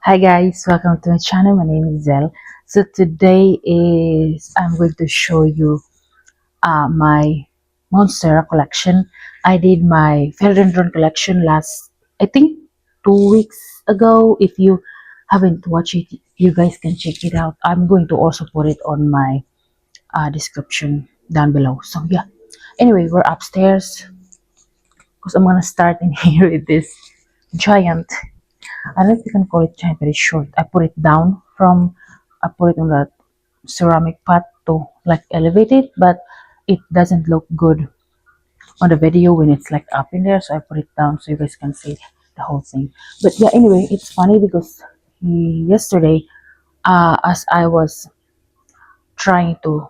Hi guys, welcome to my channel. My name is Zell. So today is I'm going to show you my Monstera collection. I did my Philodendron collection last, I think, 2 weeks ago. If you haven't watched it, you guys can check it out. I'm going to also put it on my description down below. So yeah. Anyway, we're upstairs because I'm gonna start in here with this giant. I don't know if you can call it giant, but it's short. I put it on that ceramic pot to like elevate it, but it doesn't look good on the video when it's like up in there. So I put it down so you guys can see the whole thing. But yeah, anyway, it's funny because yesterday, as I was trying to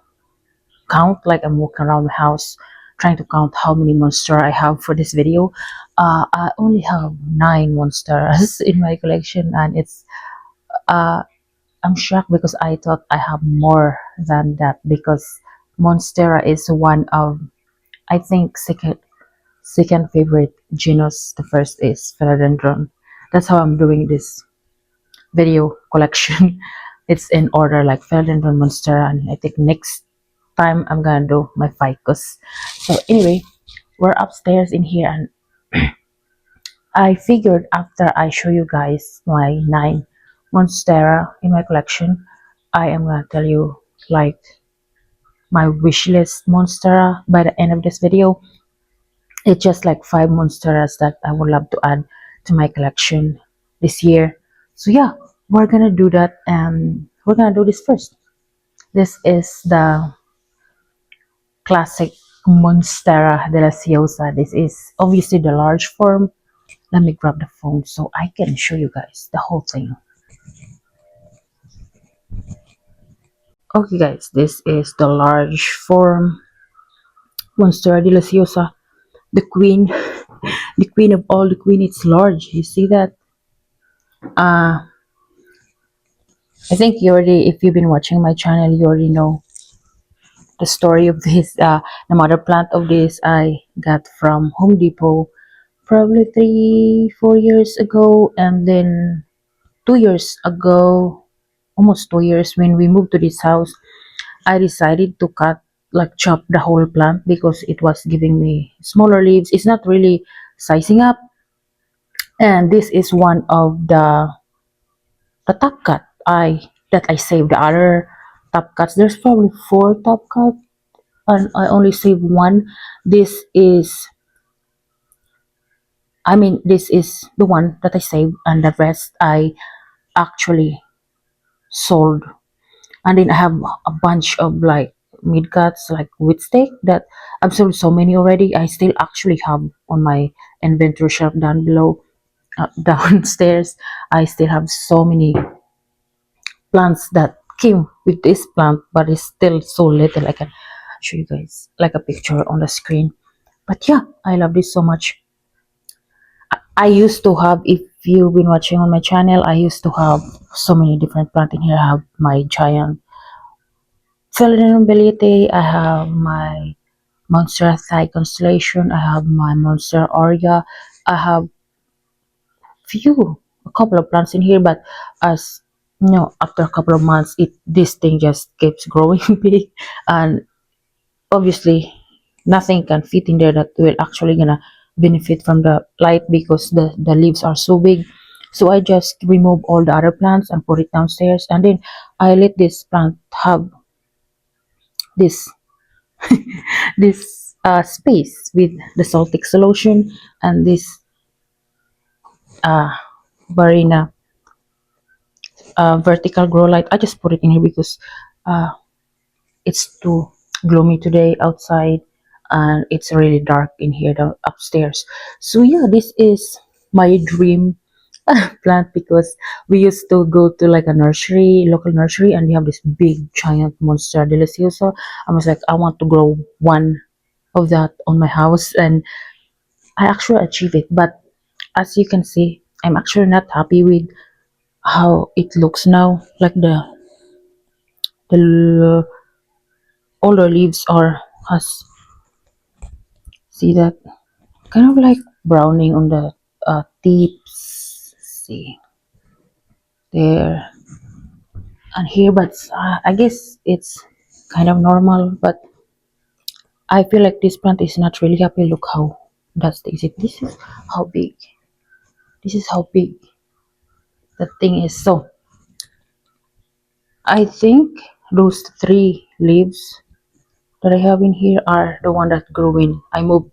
count, like I'm walking around the house trying to count how many monstera I have for this video. I only have 9 monsteras in my collection, and it's uh I'm shocked because I thought I have more than that, because Monstera is one of, I think, second favorite genus. The first is Philodendron. That's how I'm doing this video collection. It's in order like Philodendron, Monstera, and I think next time I'm gonna do my ficus. So anyway, we're upstairs in here, and I figured after I show you guys my 9 Monstera in my collection, I am gonna tell you like my wish list Monstera by the end of this video. It's just like 5 Monsteras that I would love to add to my collection this year. So yeah, we're gonna do that, and we're gonna do this first. This is the classic Monstera deliciosa. This is obviously the large form. Let me grab the phone so I can show you guys the whole thing. Okay guys, this is the large form Monstera deliciosa, the queen, the queen of all the queen. It's large. You see that? Uh, I think you already, if you've been watching my channel, you already know the story of this. The mother plant of this I got from Home Depot probably 3, 4 years ago, and then 2 years ago, almost 2 years, when we moved to this house, I decided to chop the whole plant because it was giving me smaller leaves. It's not really sizing up, and this is one of the top cut I saved. The other top cuts, there's probably 4 top cuts, and I only saved one. This is, this is the one that I saved, and the rest I actually sold. And then I have a bunch of like mid cuts, like with steak, that I've sold so many already. I still actually have on my inventory shelf down below, downstairs. I still have so many plants that came with this plant, but it's still so little. I can show you guys like a picture on the screen. But yeah, I love this so much. I used to have, if you've been watching on my channel, I used to have so many different plants in here. I have my giant Philodendron. I have my Monstera Constellation. I have my Monstera aurea. I have a couple of plants in here, but as after a couple of months, this thing just keeps growing big, and obviously nothing can fit in there that will actually gonna benefit from the light, because the leaves are so big. So I just remove all the other plants and put it downstairs, and then I let this plant have this space with the Celtic solution, and this uh Barina vertical grow light. I just put it in here because uh it's too gloomy today outside, and it's really dark in here upstairs. So yeah, this is my dream plant, because we used to go to like a nursery, local nursery, and they have this big giant Monstera deliciosa. I was like, I want to grow one of that on my house, and I actually achieved it. But as you can see, I'm actually not happy with how it looks now. Like the older leaves are, has, see that, kind of like browning on the tips. See, there and here, but I guess it's kind of normal. But I feel like this plant is not really happy. Look how that's the exit. This is how big. This is how big the thing is. So I think those three leaves that I have in here are the one that grew in. I moved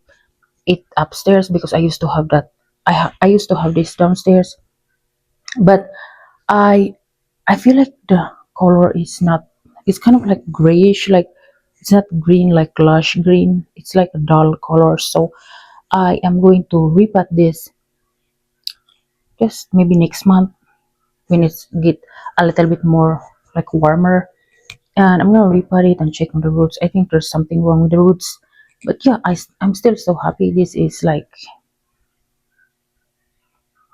it upstairs because I used to have that. I used to have this downstairs, but I I feel like the color is not. It's kind of like grayish, like it's not green like lush green. It's like a dull color. So I am going to repot this just maybe next month when it's get a little bit more like warmer, and I'm gonna repot it and check on the roots. I think there's something wrong with the roots, but yeah, I'm still so happy. This is like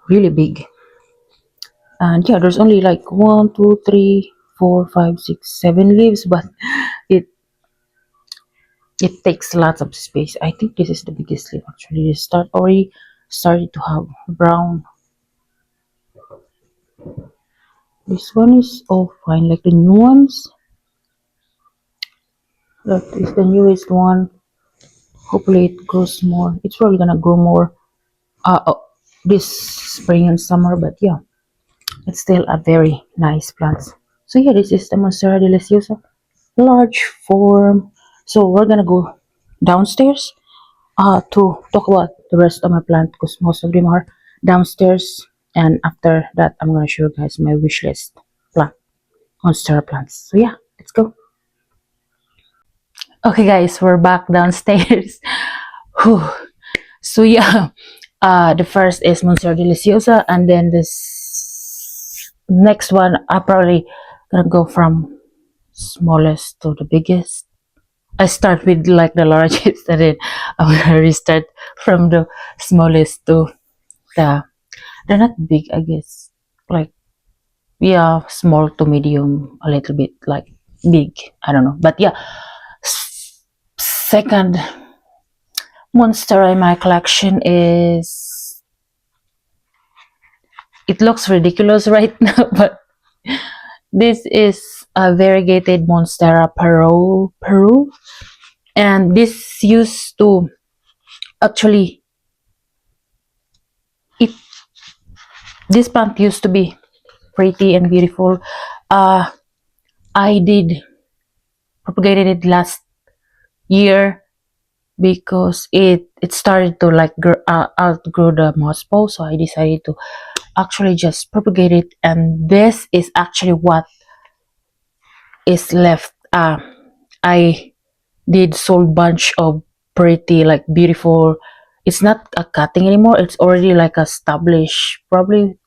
really big, and yeah, there's only like 1, 2, 3, 4, 5, 6, 7 leaves, but it it takes lots of space. I think this is the biggest leaf actually. They start already started to have brown. This one is all fine, like the new ones. That is the newest one. Hopefully it grows more. It's probably gonna grow more oh, this spring and summer, but yeah, it's still a very nice plant. So yeah, this is the Monstera deliciosa large form. So we're gonna go downstairs to talk about the rest of my plant because most of them are downstairs, and after that I'm gonna show you guys my wish list plant Monstera plants. So yeah, let's go. Okay guys, we're back downstairs. Whew. So yeah, the first is Monstera deliciosa, and then this next one I probably gonna go from smallest to the biggest. I start with like the largest, and then I'm gonna restart from the smallest to the. They're not big, I guess. Like yeah, small to medium, a little bit like big. I don't know, but yeah. Second monstera in my collection is. It looks ridiculous right now, but this is a variegated Monstera Peru, and this used to actually it this plant used to be pretty and beautiful. Uh, I did propagated it last year because it started to like outgrow the moss pole, so I decided to actually just propagate it, and this is actually what is left. I did sold bunch of pretty like beautiful. It's not a cutting anymore. It's already like a established, probably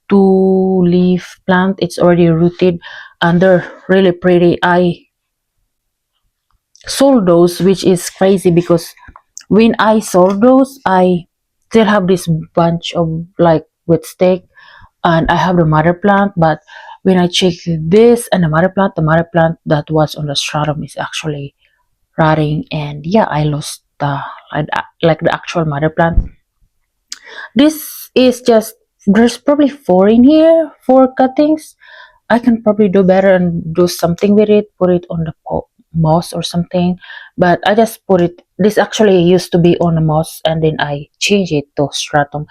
2 leaf plant. It's already rooted, and they're really pretty. I sold those, which is crazy because when I sold those, I still have this bunch of like with stick, and I have the mother plant. But when I checked this and the mother plant that was on the stratum is actually rotting, and yeah, I lost the like the actual mother plant. This is just there's probably 4 in here, 4 cuttings. I can probably do better and do something with it, put it on the moss or something, but I just put it. This actually used to be on the moss, and then I changed it to stratum,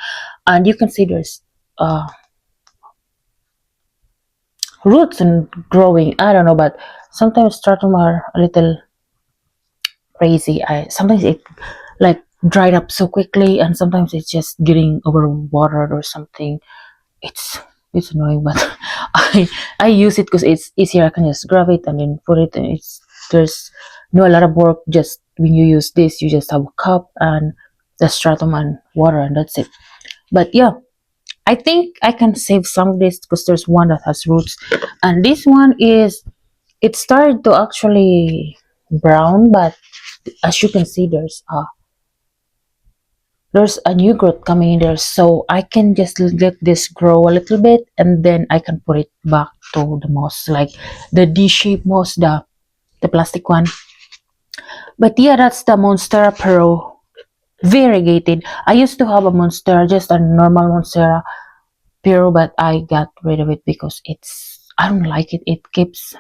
and you can see there's roots and growing. I don't know, but sometimes stratum are a little crazy. I sometimes it like dried up so quickly, and sometimes it's just getting overwatered or something. It's it's annoying, but I use it because it's easier. I can just grab it and then put it, and it's there's no a lot of work. Just when you use this, you just have a cup and the stratum and water, and that's it. But yeah, I think I can save some of this because there's one that has roots, and this one is it started to actually brown, but as you can see, there's a new growth coming in there, so I can just let this grow a little bit, and then I can put it back to the moss, like the D-shaped moss, the plastic one. But yeah, that's the Monstera Peru variegated. I used to have a Monstera, just a normal Monstera, Peru, but I got rid of it because I don't like it. It keeps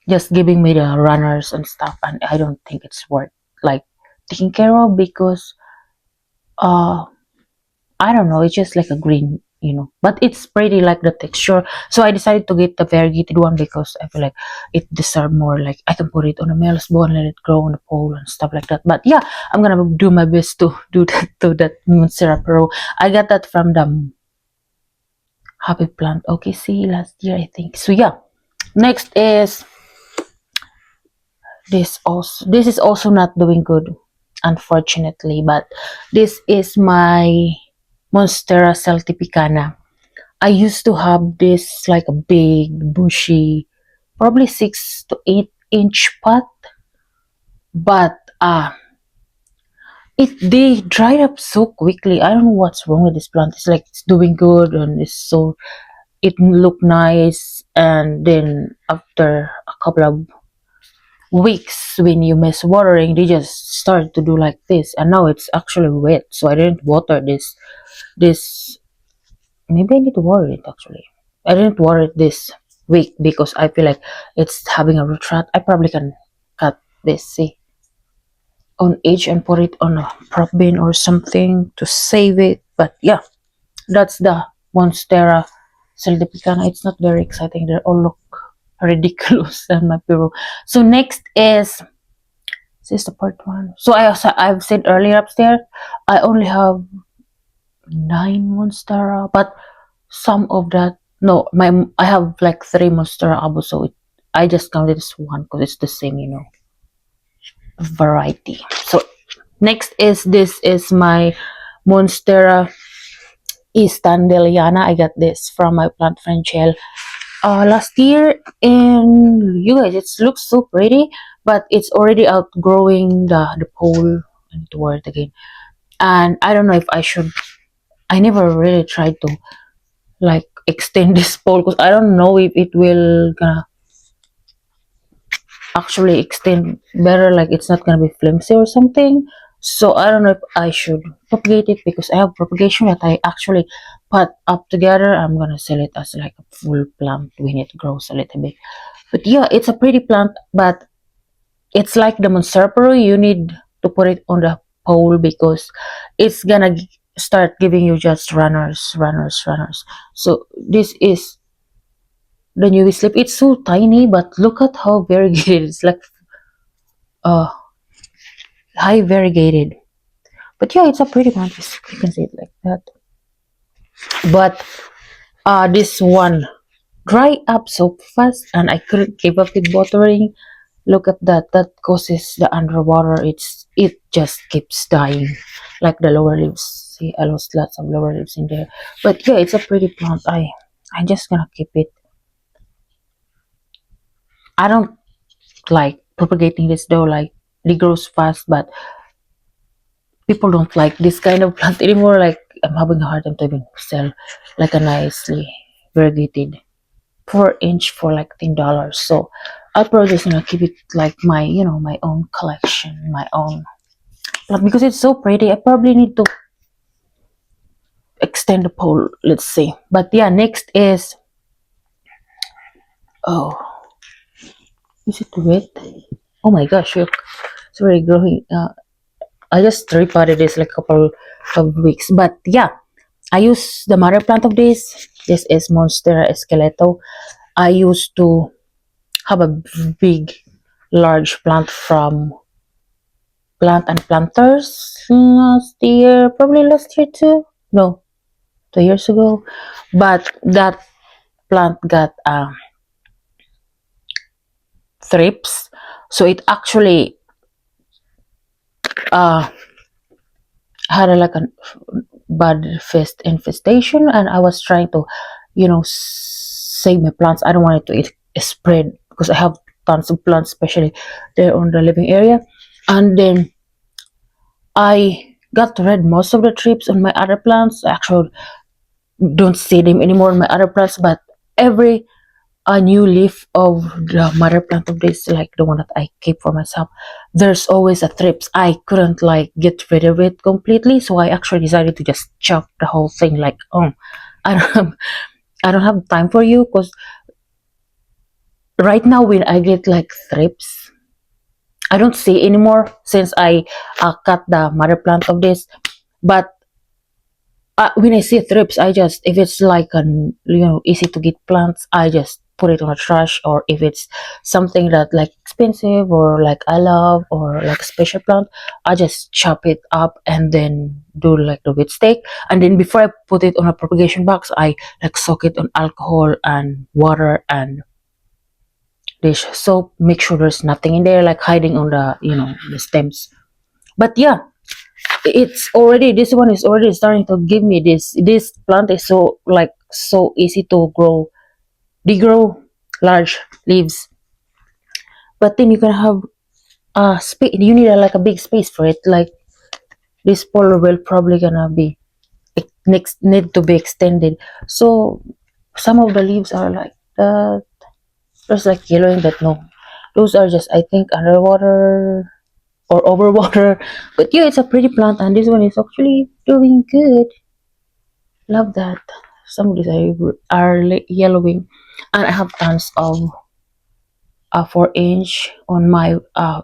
just giving me the runners and stuff, and I don't think it's worth like taking care of because uh I don't know, it's just like a green, but it's pretty like the texture. So I decided to get the variegated one because I feel like it deserves more. Like I can put it on a male's bone, let it grow on the pole and stuff like that. But yeah, I'm gonna do my best to do that to that Monstera Peru. I got that from the Happy Plant OKC last year, I think. So yeah, next is this. Also, this is also not doing good, unfortunately. But this is my Monstera siltepecana. I used to have this like a big, bushy, probably 6 to 8 inch pot, but they dried up so quickly. I don't know what's wrong with this plant. It's like it's doing good and it looked nice, and then after a couple of weeks when you miss watering, they just started to do like this, and now it's actually wet. So I didn't water this. Maybe I need to water it actually. I didn't water it this week because I feel like it's having a root rot. I probably can cut this, see, on edge and put it on a prop bin or something to save it. But yeah, that's the Monstera Siltepecana. It's not very exciting. They all look ridiculous in my Peru. So next is this is the part one. So I've said earlier upstairs I only have 9 Monstera, but some of that, no, I have like 3 Monstera albo, so I just counted as one because it's the same, variety. So next is this is my Monstera standleyana. I got this from my plant friend Chel last year, and you guys, it looks so pretty, but it's already outgrowing the pole. I need to wear it again, and I don't know if I should. I never really tried to like extend this pole because I don't know if it will gonna actually extend better, like it's not gonna be flimsy or something. So I don't know if I should propagate it because I have propagation that I actually put up together. I'm gonna sell it as like a full plant when it grows a little bit. But yeah, it's a pretty plant, but it's like the Monstera Peru. You need to put it on the pole because it's gonna start giving you just runners. So this is the newest slip. It's so tiny, but look at how variegated. It's like uh high variegated. But yeah, it's a pretty plant. You can see it like that. But this one dry up so fast, and I couldn't keep up with watering. Look at that. That causes the underwater. It just keeps dying, like the lower leaves. See, I lost lots of lower leaves in there. But yeah, it's a pretty plant. I'm just gonna keep it. I don't like propagating this though. Like it grows fast, but people don't like this kind of plant anymore. Like I'm having a hard time to even sell like a nicely variegated 4 inch for like $10. So I'll probably just keep it like my my own collection, my own plant because it's so pretty. I probably need to extend the pole. Let's see. But yeah, next is oh, is it wet? Oh my gosh, look, it's already growing. I just repotted this like a couple of weeks, but yeah, I use the mother plant of this. This is Monstera esqueleto. I used to have a big, large plant from Plant and Planters last year, probably last year too. No, 2 years ago. But that plant got thrips, so it actually uh had like a bad fest infestation, and I was trying to save my plants. I don't want it to spread because I have tons of plants, especially there on the living area. And then I got rid most of the trips on my other plants. Actually, don't see them anymore on my other plants, but every a new leaf of the mother plant of this, like the one that I keep for myself, there's always a thrips. I couldn't like get rid of it completely, so I actually decided to just chop the whole thing, like I don't have, I don't have time for you because right now when I get like thrips, I don't see anymore since I cut the mother plant of this. But when I see thrips, I just, if it's like an, easy to get plants, I just put it on a trash. Or if it's something that like expensive or like I love or like a special plant, I just chop it up and then do like the wheat steak. And then before I put it on a propagation box, I like soak it on alcohol and water and dish soap. Make sure there's nothing in there like hiding on the the stems. But yeah, it's already, this one is already starting to give me this plant is so like so easy to grow. They grow large leaves, but then you can have space. You need like a big space for it. Like this polar will probably gonna be next need to be extended. So some of the leaves are like there's like yellowing, but no, those are just I think underwater or overwater. But yeah, it's a pretty plant, and this one is actually doing good. Love that. Some of these are yellowing, and I have tons of 4-inch on my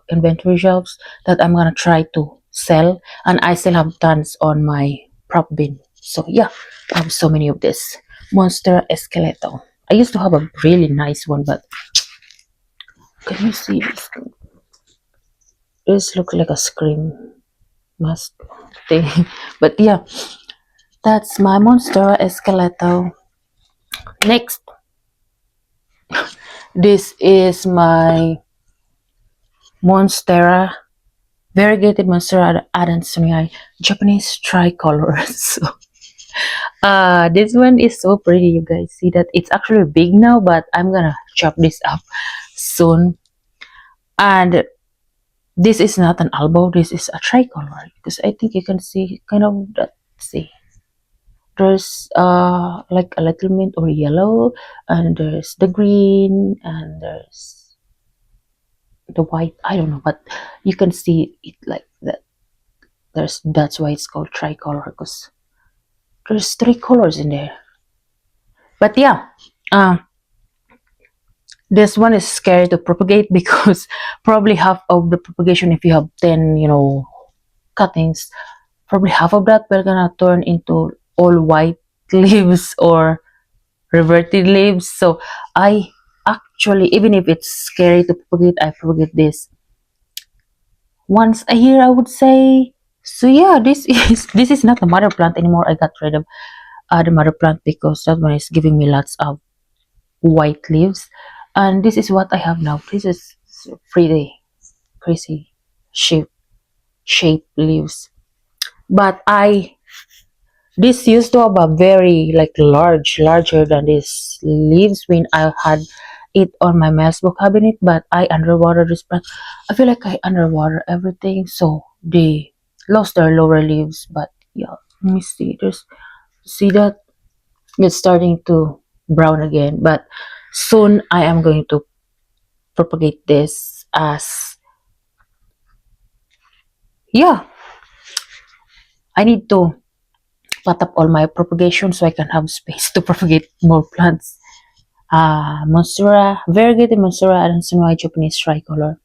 inventory shelves that I'm gonna try to sell, and I still have tons on my prop bin. So yeah, I have so many of this Monstera esqueleto. I used to have a really nice one, but can you see this? This looks like a scream mask thing. But yeah, that's my Monstera esqueleto. Next, this is my Monstera Variegated Monstera Adansonii Japanese tricolor. So this one is so pretty, you guys see that it's actually big now, but I'm gonna chop this up soon. And this is not an albo, this is a tricolor, because I think you can see kind of that. See, there's like a little mint or yellow, and there's the green, and there's the white. I don't know, but you can see it like that. That's why it's called tricolor, because there's 3 colors in there. But yeah, uh, this one is scary to propagate because probably half of the propagation, if you have 10, cuttings, probably half of that will gonna turn into all white leaves or reverted leaves. So I actually, even if it's scary to propagate, I propagate this once a year, I would say. So yeah, this is this is not a mother plant anymore. I got rid of the mother plant because that one is giving me lots of white leaves, and this is what I have now. This is pretty crazy shape leaves. But I this used to have a very like larger than these leaves when I had it on my mass book cabinet, but I underwater this plant. I feel like I underwater everything, so they lost their lower leaves. But yeah, let me see. There's see that it's starting to brown again, but soon I am going to propagate this as yeah, I need to pot up all my propagation so I can have space to propagate more plants. Monstera, variegated Monstera Adansonii Japanese tricolor.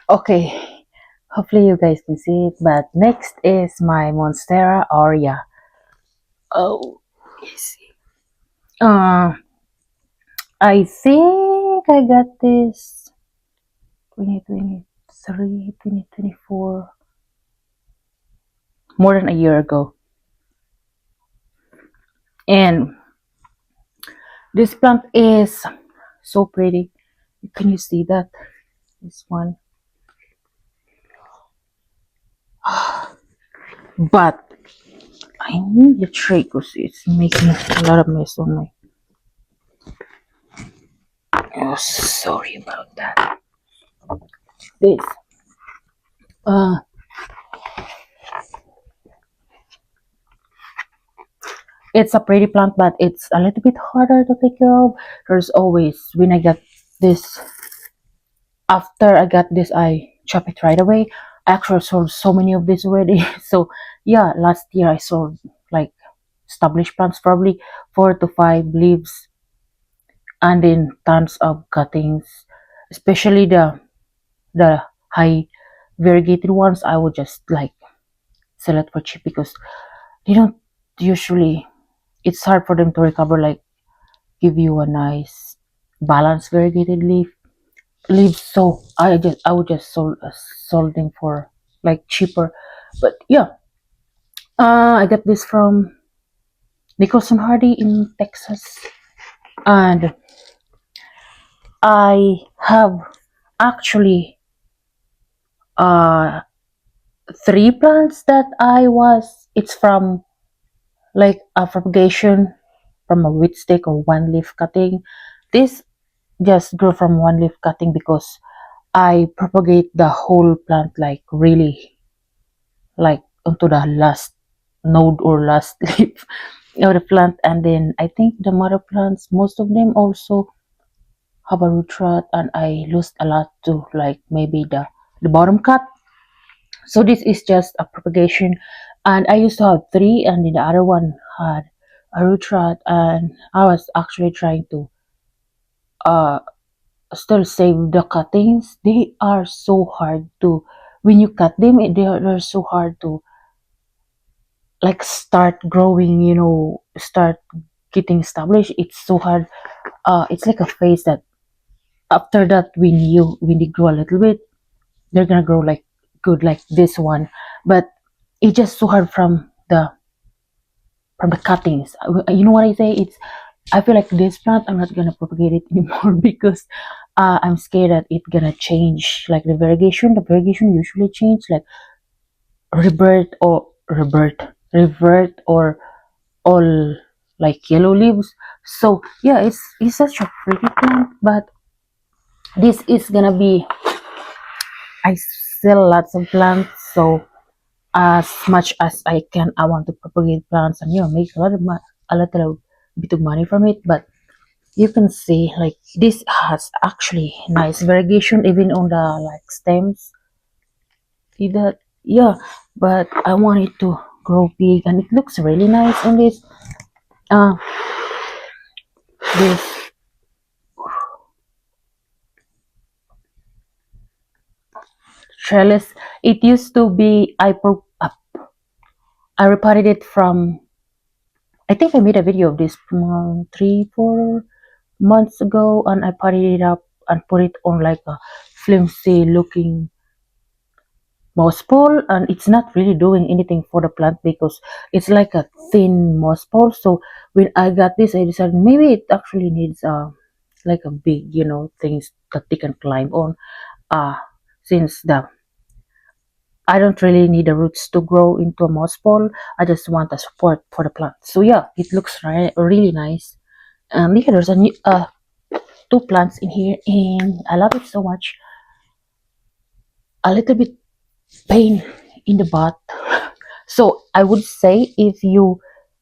Okay, hopefully you guys can see it, but next is my Monstera aurea. Oh, yes. Uh, I think I got this 2023, 2024, more than a year ago. And this plant is so pretty. Can you see that? This one. But I need the tray because it's making a lot of mess on my. Oh, sorry about that. This. Uh, it's a pretty plant, but it's a little bit harder to take care of. There's always when I get this. After I got this, I chop it right away. I actually sold so many of this already. So yeah, last year I sold like established plants, probably 4 to 5 leaves, and then tons of cuttings, especially the high variegated ones. I would just like sell it for cheap because they don't usually, it's hard for them to recover, like give you a nice balanced variegated leaves. So I would just sold them for like cheaper. But yeah, I got this from Nicholson Hardy in Texas, and I have actually uh 3 plants that it's from like a propagation from a wheat stick or one leaf cutting. This just grew from one leaf cutting because I propagate the whole plant like really like onto the last node or last leaf of the plant. And then I think the mother plants, most of them also have a root rot, and I lost a lot to like maybe the bottom cut. So this is just a propagation, and I used to have three, and then the other one had a root rot, and I was actually trying to uh still save the cuttings. They are so hard to, when you cut them, they're so hard to like start growing, start getting established. It's so hard. It's like a phase that after that, when they grow a little bit, they're gonna grow like good, like this one. But it's just so hard from the cuttings. You know what I say? I feel like this plant, I'm not gonna propagate it anymore because I'm scared that it's gonna change. Like the variegation usually change, like revert or all like yellow leaves. So yeah, it's such a pretty plant, but this is gonna be, I sell lots of plants, so as much as I can, I want to propagate plants and make a lot of a little bit of money from it. But you can see like this has actually nice variegation even on the like stems. See that? Yeah, but I want it to grow big, and it looks really nice on uh this trellis. It used to be, I repotted it from, I think I made a video of this 3 4 months ago, and I potted it up and put it on like a flimsy looking moss pole, and it's not really doing anything for the plant because it's like a thin moss pole. So when I got this, I decided maybe it actually needs like a big, things that they can climb on. uh since the I don't really need the roots to grow into a moss ball. I just want a support for the plant. So yeah, it looks really nice. And yeah, there's a new 2 plants in here, and I love it so much. A little bit pain in the butt. So I would say if you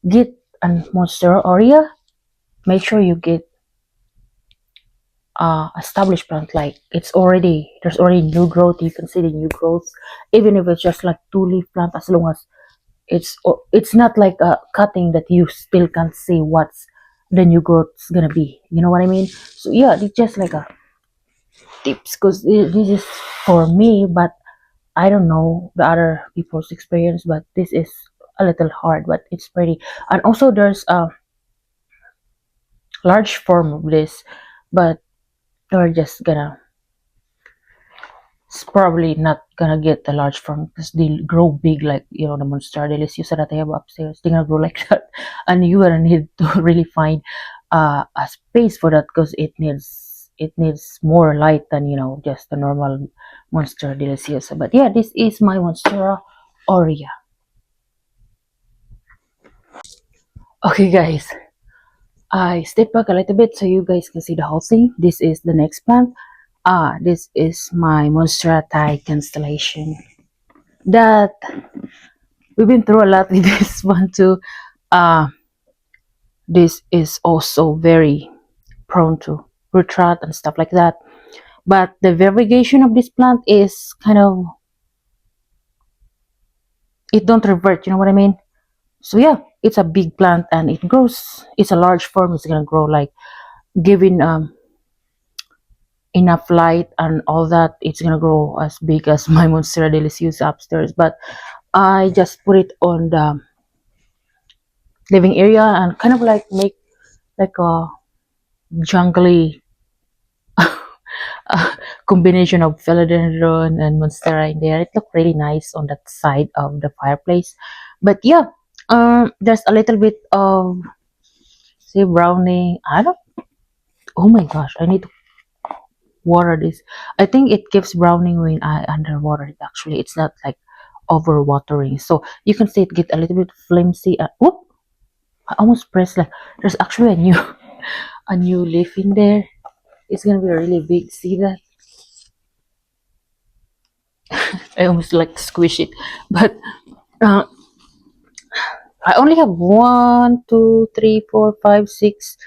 get a Monstera aurea, make sure you get established plant. Like there's already new growth. You can see the new growth, even if it's just like 2 leaf plant, as long as it's not like a cutting that you still can't see what's the new growth's gonna be. You know what I mean? So yeah, it's just like a tips because this is for me, but I don't know the other people's experience. But this is a little hard, but it's pretty. And also there's a large form of this, but we're just gonna, it's probably not gonna get the large form because they grow big, like the Monstera deliciosa that I have upstairs. They're gonna grow like that, and you gonna need to really find a space for that because it needs more light than just the normal Monstera deliciosa. But yeah, this is my Monstera aurea. Okay, guys, I step back a little bit so you guys can see the whole thing. This is the next plant. This is my Monstera Constellation. That we've been through a lot with this one too. Uh, this is also very prone to root rot and stuff like that. But the variegation of this plant is kind of, it don't revert. You know what I mean? So yeah, it's a big plant and it grows. It's a large form. It's gonna grow like given enough light and all that. It's gonna grow as big as my Monstera deliciosa upstairs. But I just put it on the living area and kind of like make like a jungly combination of philodendron and monstera in there. It looked really nice on that side of the fireplace. But yeah, there's a little bit of say browning. I don't. Oh my gosh, I need to water this. I think it keeps browning when I underwater it. Actually, it's not like over watering, so you can see it get a little bit flimsy. Whoop! I almost pressed like there's actually a new a new leaf in there. It's gonna be really big. See that? I almost like squish it, but uh, I only have one, two, three, four, five, six.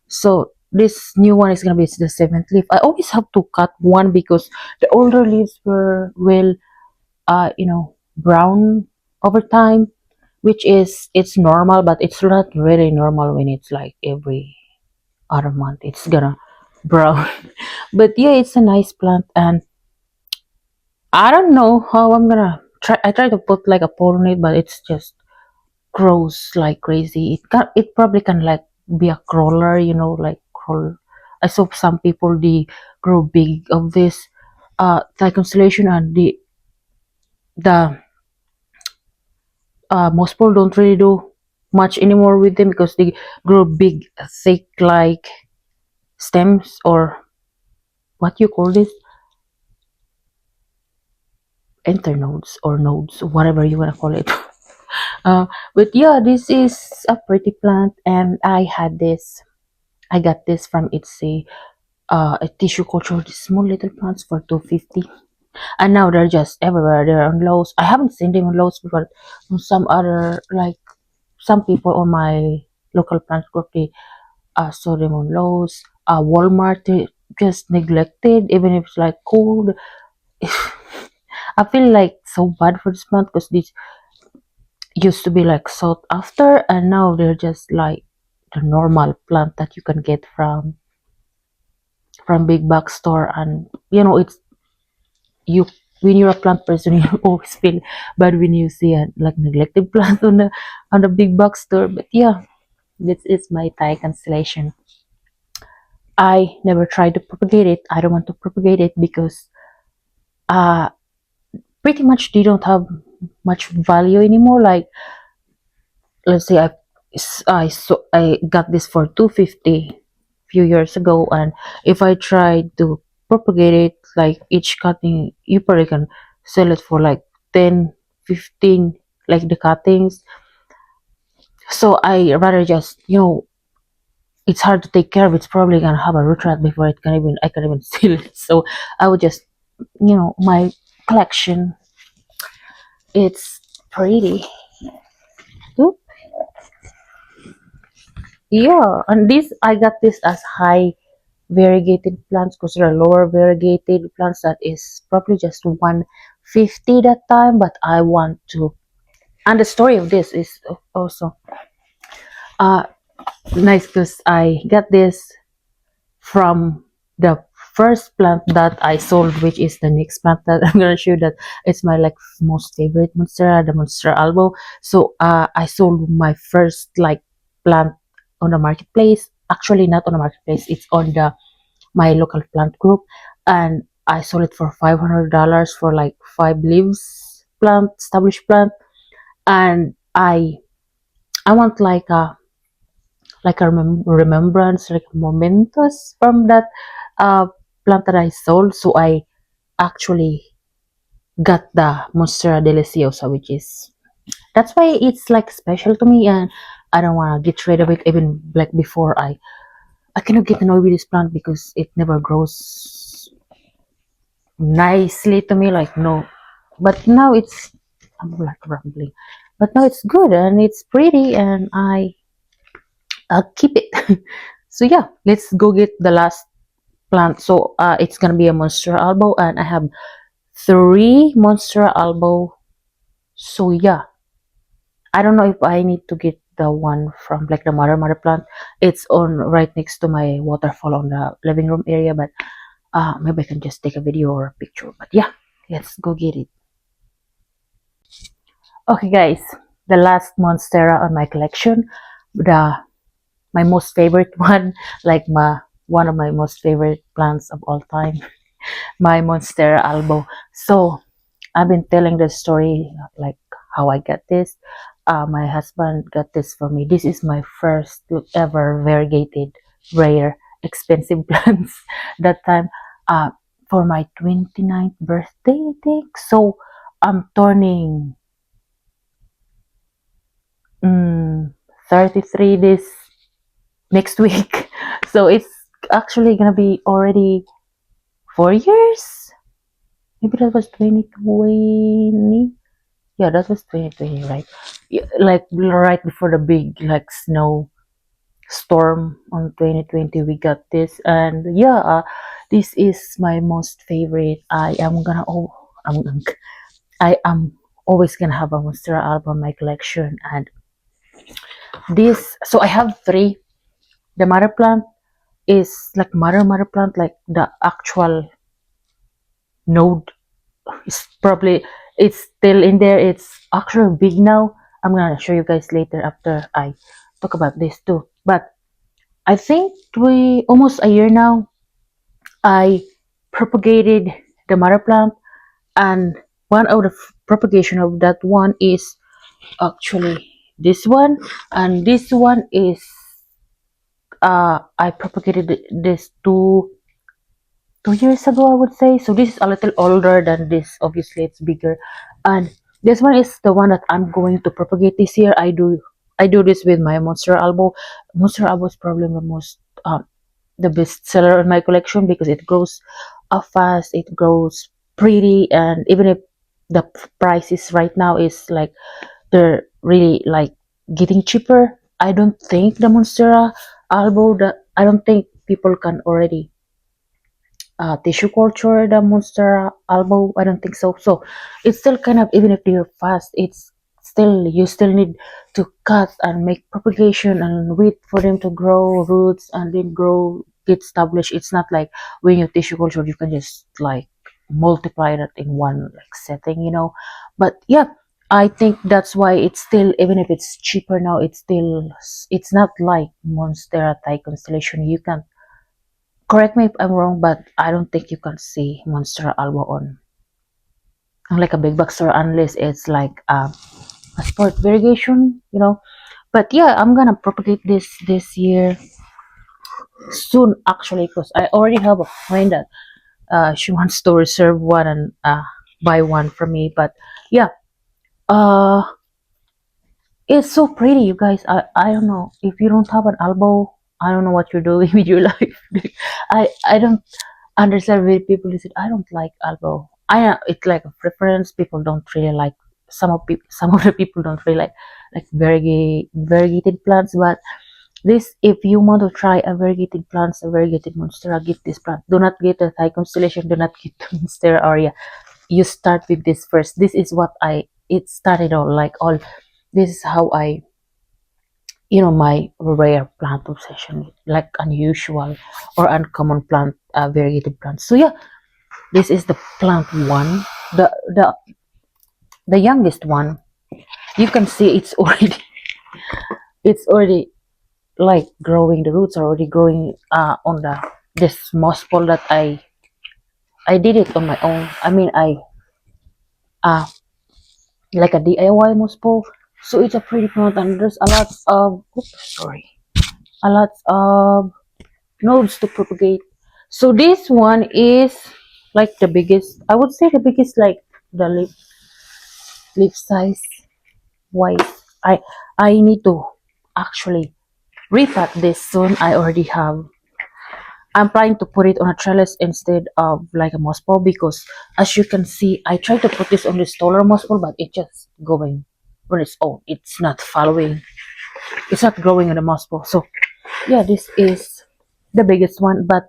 So this new one is gonna be the seventh leaf. I always have to cut one because the older leaves were well, brown over time, which is it's normal, but it's not very normal when it's like every other month. It's gonna brown. But yeah, it's a nice plant, and I don't know how I'm gonna try. I try to put like a pole on it, but it's just grows like crazy. It probably can like be a crawler, like crawl. I saw some people they grow big of this Thai constellation, and the most people don't really do much anymore with them because they grow big, thick like stems, or what you call this, internodes or nodes, whatever you wanna call it. But yeah, this is a pretty plant, and I got this from Etsy, a tissue culture, these small little plants for 250, and now they're just everywhere. They're on Lowe's. I haven't seen them on Lowe's before. On some other, like some people on my local plant group, they saw them on Lowe's. Walmart, they just neglected, even if it's like cold. I feel like so bad for this plant because these used to be like sought after, and now they're just like the normal plant that you can get from big box store. And it's you when you're a plant person, you always feel bad when you see a like neglected plant on the big box store. But yeah, this is my Thai constellation. I never tried to propagate it. I don't want to propagate it because uh pretty much they don't have much value anymore. Like, let's say I got this for 250 few years ago, and if I tried to propagate it, like each cutting, you probably can sell it for like 10, 15, like the cuttings. So I rather just, it's hard to take care of. It's probably gonna have a root rot before I can even seal it. So I would just, my collection, it's pretty. Oop. Yeah, and this I got this as high variegated plants because there are lower variegated plants that is probably just 150 that time, but I want to. And the story of this is also uh nice because I got this from the first plant that I sold, which is the next plant that I'm gonna show, that it's my like most favorite monstera, the Monstera albo. So I sold my first like plant on the marketplace. Actually, not on the marketplace. It's on the my local plant group, and I sold it for $500 for like 5 leaves plant, established plant. And I want like a remembrance, like mementos from that uh plant that I sold. So I actually got the Monstera deliciosa, which is that's why it's like special to me, and I don't want to get rid of it. Even like before, I cannot get annoyed with this plant because it never grows nicely to me, like no. But now I'm like rambling, but now it's good and it's pretty, and I'll keep it. So yeah, let's go get the last plant. So it's gonna be a Monstera albo, and I have 3 Monstera albo. So yeah, I don't know if I need to get the one from like the mother plant. It's on right next to my waterfall on the living room area, but maybe I can just take a video or a picture. But yeah, let's go get it. Okay guys, the last monstera on my collection, the my most favorite one, like my one of my most favorite plants of all time, my Monstera albo. So I've been telling the story like how I got this. My husband got this for me. This is my first ever variegated, rare, expensive plants. That time, uh, for my 29th birthday, I think. So I'm turning mm, 33 this next week. So it's actually gonna be already 4 years. Maybe that was 2020. Yeah, that was 2020, right? Yeah, like right before the big like snow storm on 2020, we got this, and yeah, this is my most favorite. I'm, I am always gonna have a Monstera album in my collection, and this. So I have three. The mother plant is like mother plant, like the actual node is probably it's still in there. It's actually big now. I'm gonna show you guys later after I talk about this too. But I think we almost a year now I propagated the mother plant, and one of the propagation of that one is actually this one, and this one is I propagated this 2 years ago, I would say. So this is a little older than this. Obviously, it's bigger, and this one is the one that I'm going to propagate this year. I do this with my Monstera albo. Monstera albo is probably the best seller in my collection because it grows fast, it grows pretty, and even if the prices right now is like they're really like getting cheaper, I don't think the Monstera albo that I don't think people can already tissue culture the Monstera albo. I don't think so. So it's still kind of, even if they're fast, it's still, you still need to cut and make propagation and wait for them to grow roots and then grow, get established. It's not like when you tissue culture you can just like multiply that in one like setting, you know. But yeah, I think that's why it's still, even if it's cheaper now, it's still, it's not like Monstera Thai Constellation. You can correct me if I'm wrong, but I don't think you can see Monstera albo on like a big box store unless it's like a sport variegation, you know. But yeah, I'm gonna propagate this year soon actually, because I already have a friend that she wants to reserve one and buy one from me. But yeah, uh it's so pretty, you guys. I don't know, if you don't have an albo, I don't know what you're doing with your life. I don't understand why people who said I don't like albo. I know it's like a preference. People don't really like, some of the people don't really like variegated plants. But this, if you want to try a variegated plants, a variegated monstera, get this plant. Do not get the Thai Constellation. Do not get the monstera aurea. You start with this first. This is what it started all like all. This is how I, my rare plant obsession, like unusual or uncommon plant, variegated plants. So yeah, this is the plant one, the the youngest one. You can see it's already it's already like growing. The roots are already growing on the this moss pole that I did it on my own. I mean, I uh like a DIY moss pole. So it's a pretty plant, and there's a lot of, oops, sorry, a lot of nodes to propagate. So this one is like the biggest. I would say the biggest, like the leaf size wise. I need to actually repot this soon. I already have. I'm planning to put it on a trellis instead of like a moss pole, because as you can see, I tried to put this on this taller moss pole, but it just going on its own. It's not following. It's not growing on the moss pole. So yeah, this is the biggest one, but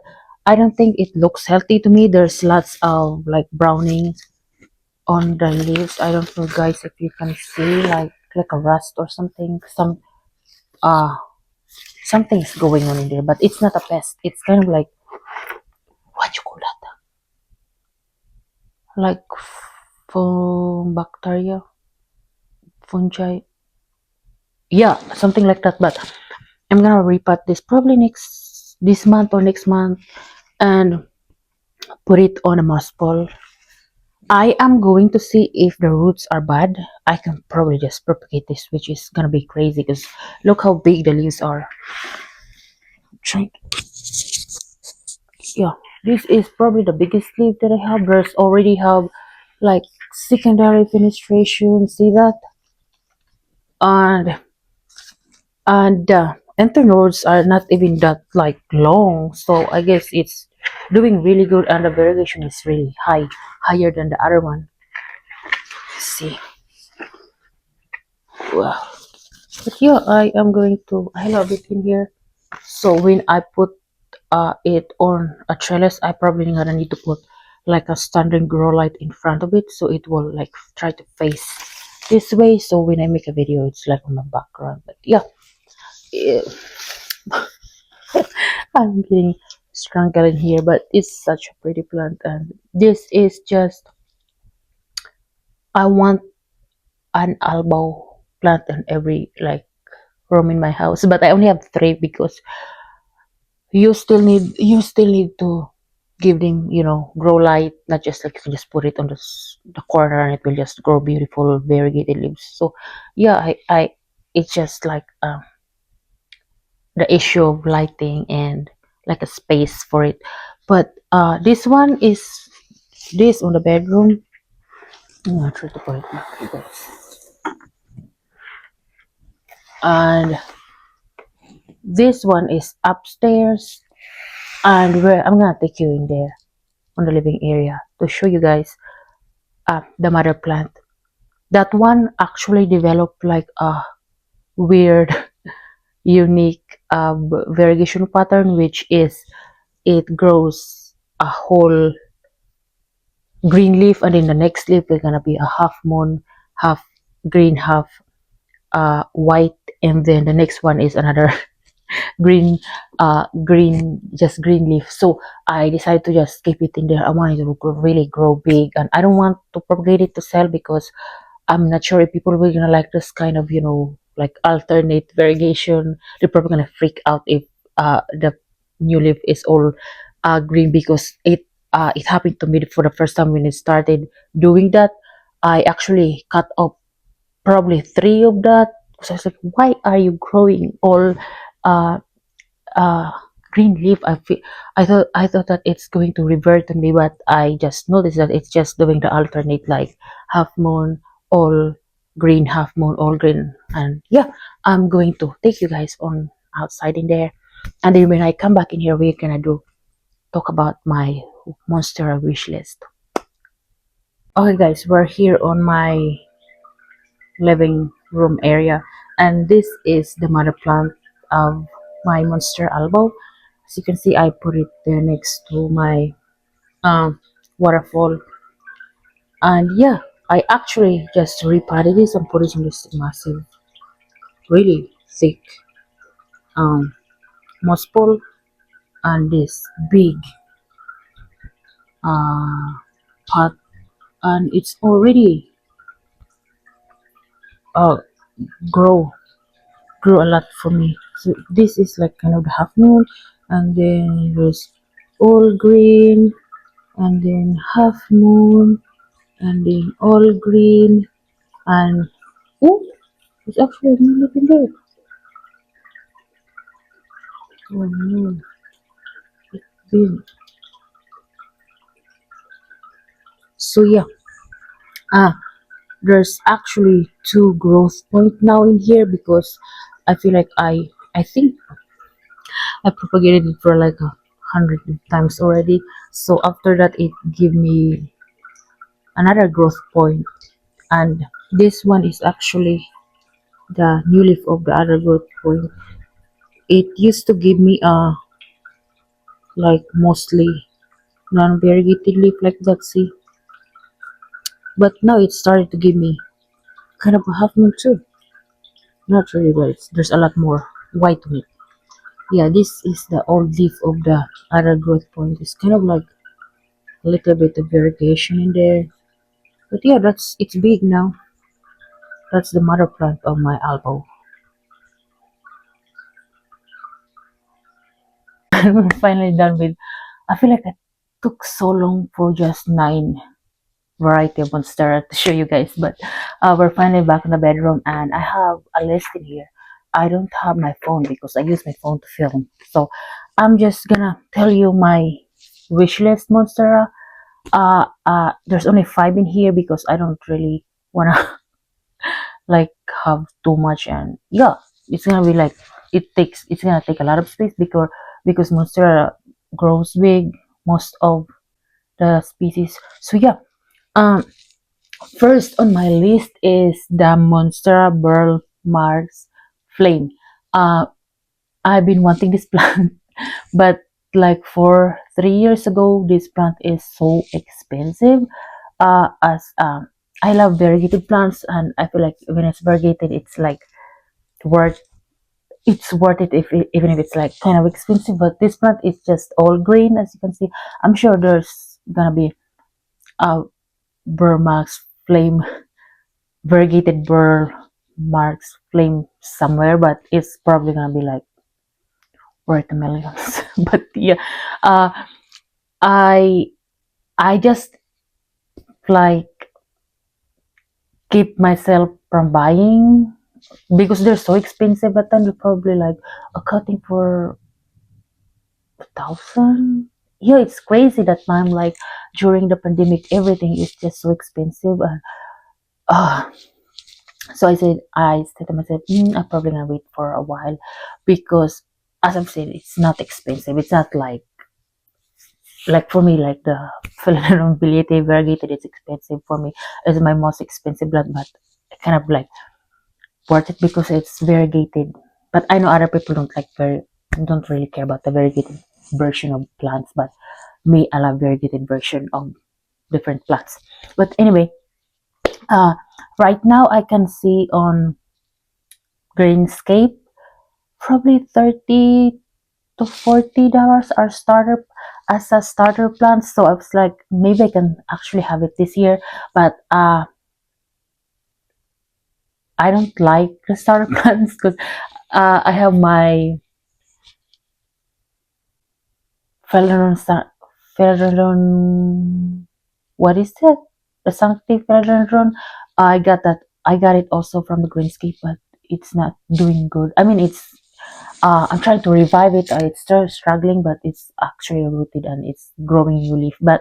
I don't think it looks healthy to me. There's lots of like browning on the leaves. I don't know, guys, if you can see like a rust or something. Some uh something's going on in there, but it's not a pest. It's kind of like, what you call that, like bacteria, fungi, yeah, something like that. But I'm gonna repot this probably next this month or next month and put it on a moss ball. I am going to see if the roots are bad. I can probably just propagate this, which is gonna be crazy because look how big the leaves are. Try- Yeah, this is probably the biggest leaf that I have. There's already have like secondary fenestration. See that? And internodes are not even that like long, so I guess it's doing really good, and the variegation is really higher than the other one. See, wow. But yeah, I am going to, I love it in here. So when I put it on a trellis, I probably gonna need to put like a standard grow light in front of it, so it will like try to face this way, so when I make a video it's like on the background. But yeah, eh, I'm getting strangled in here, but it's such a pretty plant. And this is just, I want an albo plant in every like room in my house, but I only have three because you still need to give them, grow light, not just like if you just put it on the corner and it will just grow beautiful variegated leaves. So yeah, I it's just like the issue of lighting and like a space for it. But this one is this on the bedroom. I'm gonna try to put it back, you guys. And this one is upstairs, and where I'm gonna take you in there on the living area to show you guys the mother plant. That one actually developed like a weird, unique variegation pattern, which is it grows a whole green leaf, and in the next leaf is gonna be a half moon, half green, half white, and then the next one is another green, just green leaf. So I decided to just keep it in there. I want it to really grow big, and I don't want to propagate it to sell because I'm not sure if people will gonna like this kind of, like alternate variegation. They're probably gonna freak out if the new leaf is all green, because it happened to me for the first time when it started doing that. I actually cut off probably three of that. So I was like, why are you growing all uh uh green leaf? I thought that it's going to revert to me, but I just noticed that it's just doing the alternate, like half moon all green, half moon all green. And yeah, I'm going to take you guys on outside in there, and then when I come back in here we're gonna talk about my monstera wish list. Okay guys, we're here on my living room area, and this is the mother plant of my monster albo. As you can see, I put it there next to my waterfall. And yeah, I actually just repotted this and put it in this massive, really thick moss pole, and this big uh pot, and it's already uh grow grew a lot for me. So this is like kind of the half moon, and then there's all green, and then half moon, and then all green, and oh, it's actually a new looking there. Oh no, big. So yeah, ah, there's actually two growth point now in here, because I feel like I think I propagated it for like 100 times already. So after that, it give me another growth point, and this one is actually the new leaf of the other growth point. It used to give me a like mostly non-variegated leaf like that, see, but now it started to give me kind of a half moon too. Not really, but there's a lot more. white wheat. Yeah, this is the old leaf of the other growth point. It's kind of like a little bit of variegation in there. But yeah, it's big now. That's the mother plant of my albo. We're finally done with. I feel like it took so long for just 9 variety of monstera to show you guys, but we're finally back in the bedroom, and I have a list in here. I don't have my phone because I use my phone to film, so I'm just gonna tell you my wish list monstera. There's only 5 in here because I don't really wanna like have too much, and yeah, it's gonna be like it's gonna take a lot of space because monstera grows big, most of the species. So yeah, um first on my list is the Monstera Burl Mars Flame. Uh, I've been wanting this plant, but like for 3 years ago, this plant is so expensive. As I love variegated plants, and I feel like when it's variegated, it's like worth worth it if even if it's like kind of expensive. But this plant is just all green, as you can see. I'm sure there's gonna be a Burmax Flame variegated burl marks flame somewhere, but it's probably gonna be like worth millions. But yeah, uh i I just like keep myself from buying because they're so expensive, but then you're probably like a cutting for 1,000. Yeah, it's crazy that time, like during the pandemic everything is just so expensive, and uh so I said to myself, I'm probably gonna wait for a while because, as I've said, it's not expensive. It's not like for me, like the Philodendron variegated. It's expensive for me. It's my most expensive plant, but kind of like worth it because it's variegated. But I know other people don't really care about the variegated version of plants. But me, I love variegated version of different plants. But anyway, uh, right now I can see on Greenscape probably 30 to $40 are starter as a starter plant. So I was like, maybe I can actually have it this year, but I don't like the starter plants because I have my philodendron philodendron, what is it, the sancti philodendron. I got it also from the Greenscape, but it's not doing good. I mean, I'm trying to revive it. It's still struggling, but it's actually rooted and it's growing new leaf. But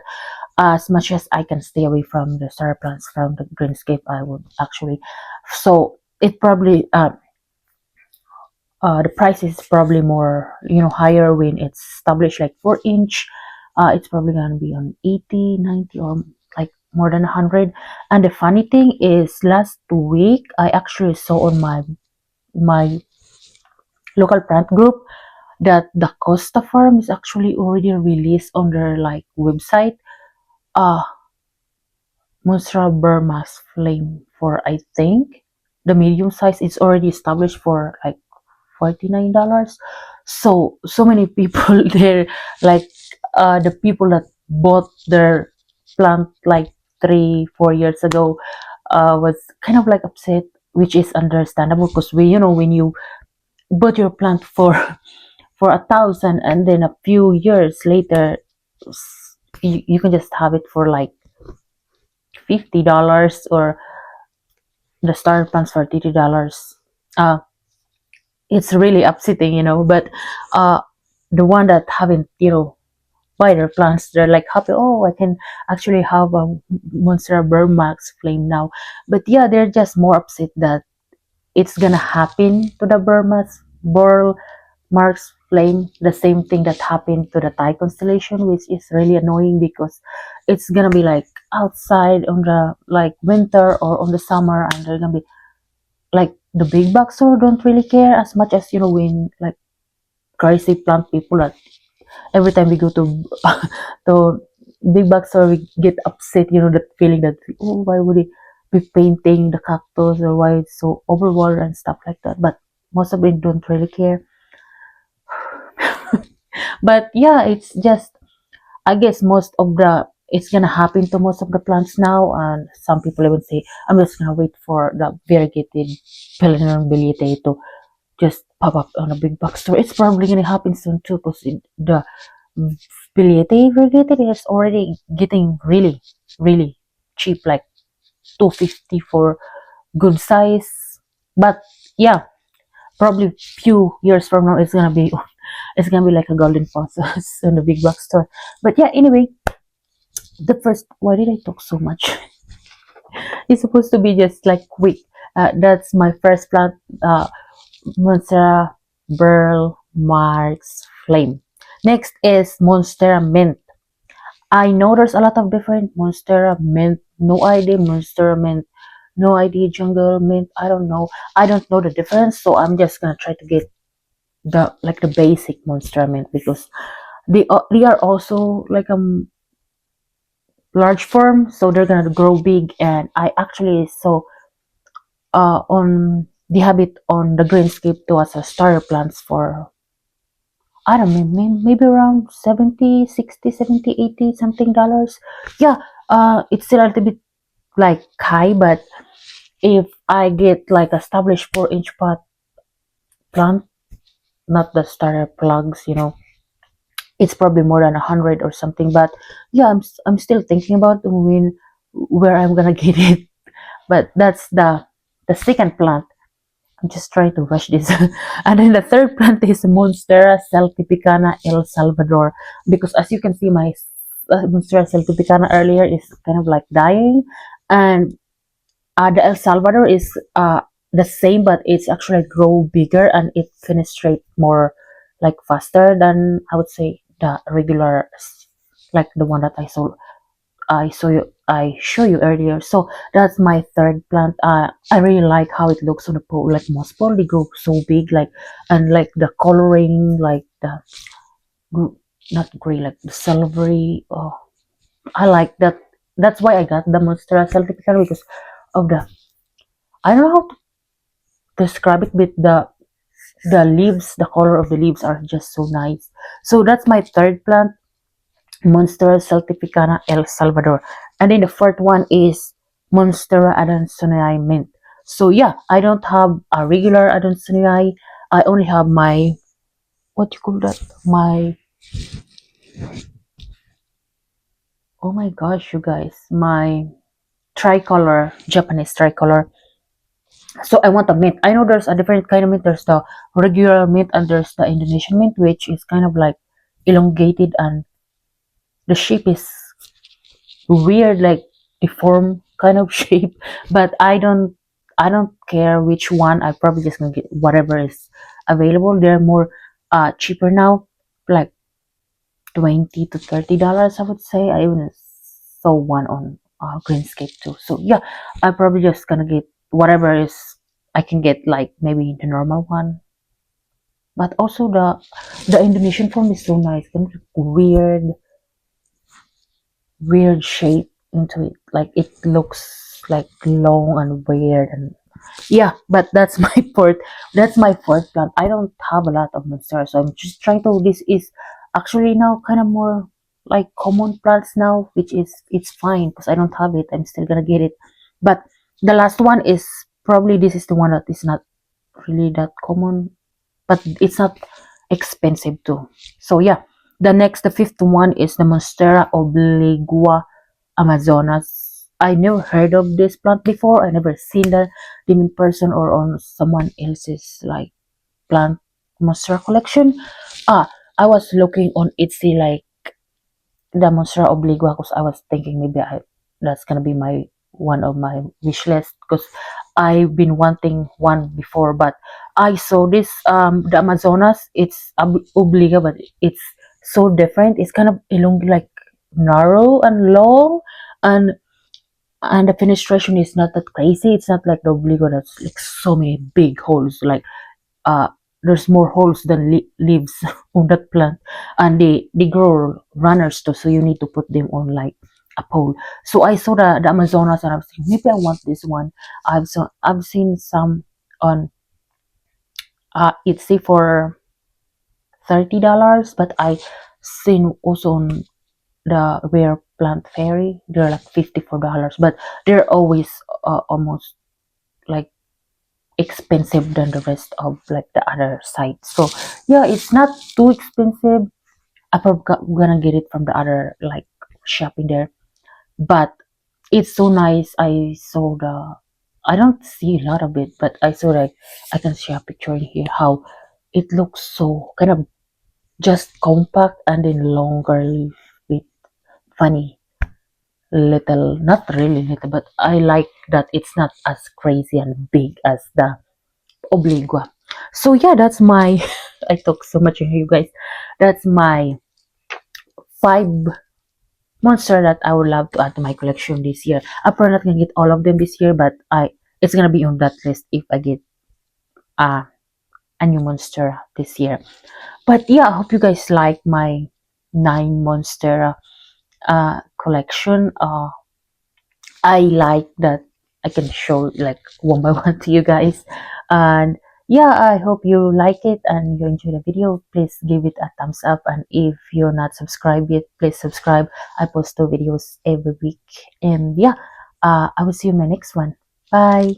as much as I can stay away from the starter plants from the Greenscape, I would actually. So it probably the price is probably more, higher when it's established like 4 inch. It's probably gonna be on 80, 90, or like more than 100. And the funny thing is, last week I actually saw on my local plant group that the Costa Farm is actually already released on their like website. Uh Monstera Burma's Flame for, I think, the medium size is already established for like $49. So many people there, like the people that bought their plant like 3 4 years ago was kind of like upset, which is understandable because when you bought your plant for for 1,000, and then a few years later you can just have it for like $50, or the starter plants for $30. uh it's really upsetting, but uh the one that haven't, buy their plants, they're like happy. Oh, I can actually have a Monstera Burmax Flame now. But yeah, they're just more upset that it's gonna happen to the Burl Marks Flame, the same thing that happened to the Thai Constellation, which is really annoying because it's gonna be like outside on the like winter or on the summer, and they're gonna be like the big boxer don't really care as much as, when like crazy plant people that every time we go to to big boxer we get upset, that feeling that, oh, why would he be painting the cactus, or why it's so overwatered and stuff like that. But most of them don't really care. But yeah, it's just, I guess most of the, it's gonna happen to most of the plants now, and some people even say I'm just gonna wait for the variegated Philodendron to just pop up on a big box store. It's probably gonna happen soon too, because the variegated is already getting really, really cheap, like 250 for good size. But yeah, probably few years from now it's gonna be it's gonna be like a golden faucet in the big box store. But yeah, anyway, the first, why did I talk so much? It's supposed to be just like quick. That's my first plant, Monstera Burl Marks Flame. Next is Monstera Mint. I know there's a lot of different Monstera Mint. No idea Monstera Mint. No idea Jungle Mint. I don't know. I don't know the difference, so I'm just gonna try to get the like the basic Monstera Mint, because they are also like a large form, so they're gonna grow big. And I actually saw on the habit on the greenscape to as a starter plants for, I don't know, maybe around 70, 60, 70, 80 something dollars. Yeah, it's still a little bit like high, but if I get like established 4-inch pot plant, not the starter plugs, it's probably more than 100 or something. But yeah, I'm still thinking about when where I'm gonna get it. But that's the second plant. I'm just trying to rush this. And then the third plant is Monstera Celtipicana El Salvador, because as you can see, my Monstera Celtipicana earlier is kind of like dying, and the El Salvador is the same, but it's actually grow bigger and it fenestrate more like faster than, I would say, the regular, like the one that I show you earlier. So that's my third plant. I really like how it looks on the pole, like moss pole. They grow so big, like, and like the coloring, like the not gray, like the silvery. Oh, I like that. That's why I got the Monstera Celtica, because of the, I don't know how to describe it, but the leaves, the color of the leaves are just so nice. So that's my third plant, Monstera Celtipicana El Salvador. And then the fourth one is Monstera Adansonii Mint. So yeah, I don't have a regular Adansonii. I only have my, what do you call that? My, oh my gosh, you guys, my tricolor, Japanese tricolor. So I want a mint. I know there's a different kind of mint. There's the regular mint and there's the Indonesian mint, which is kind of like elongated, and the shape is weird, like deformed kind of shape. But I don't care which one. I probably just gonna get whatever is available. They're more cheaper now, like $20 to $30, I would say. I even saw one on Greenscape too. So yeah, I probably just gonna get whatever is I can get, like maybe the normal one. But also the Indonesian form is so nice. Kind of weird shape into it. Like it looks like long and weird, and yeah, but that's my fourth plant. I don't have a lot of monstera, so I'm just trying to, this is actually now kind of more like common plants now, which is, it's fine because I don't have it. I'm still gonna get it. But the last one is probably, this is the one that is not really that common, but it's not expensive too. So yeah, the fifth one is the Monstera obliqua Amazonas. I never heard of this plant before. I never seen them in person or on someone else's like plant Monstera collection. I was looking on Etsy, like the Monstera obliqua, because I was thinking maybe that's gonna be my one of my wish list, because I've been wanting one before. But I saw this the Amazonas. It's obliqua, but it's so different. It's kind of like narrow and long, and the fenestration is not that crazy. It's not like the obliqua that's like so many big holes, like uh there's more holes than leaves on that plant. And they grow runners too, so you need to put them on like a pole. So I saw the Amazonas, and I was thinking maybe I want this one. I've seen some on It's say for $30, but I seen also on the rare plant fairy they're like $54, but they're always almost like expensive than the rest of like the other sites. So yeah, it's not too expensive. I'm probably gonna get it from the other like shop in there, but it's so nice. I don't see a lot of it, but I saw like I can share a picture in here how it looks so kind of just compact and then longer leaf with funny little, not really little, but I like that it's not as crazy and big as the obligua. So yeah, that's my I talk so much here, you guys. That's my five monster that I would love to add to my collection this year. I'm probably not gonna get all of them this year, but I it's gonna be on that list if I get uh, a new monster this year. But yeah, I hope you guys like my 9 monster collection. I like that I can show like one by one to you guys. And yeah, I hope you like it and you enjoy the video. Please give it a thumbs up. And if you're not subscribed yet, please subscribe. I post 2 videos every week. And yeah, I will see you in my next one. Bye.